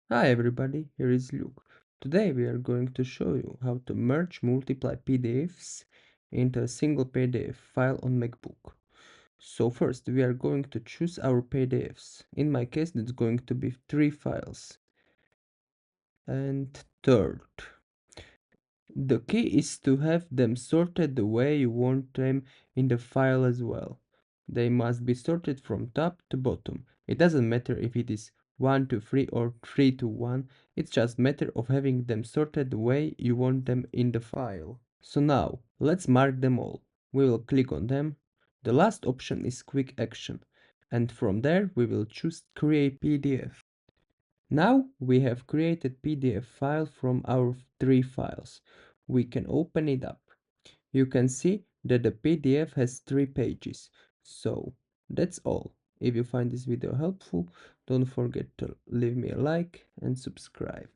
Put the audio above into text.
Hi everybody, here is Luke. Today we are going to show you how to merge multiply PDFs into a single PDF file on MacBook. So first we are going to choose our PDFs. In my case it's going to be 3 files. And third, the key is to have them sorted the way you want them in the file as well. They must be sorted from top to bottom. It doesn't matter if it is 1 to 3 or 3 to 1, it's just matter of having them sorted the way you want them in the file. So now, let's mark them all. We will click on them. The last option is quick action, and from there we will choose create PDF. Now we have created PDF file from our 3 files. We can open it up. You can see that the PDF has 3 pages. So that's all. If you find this video helpful, don't forget to leave me a like and subscribe.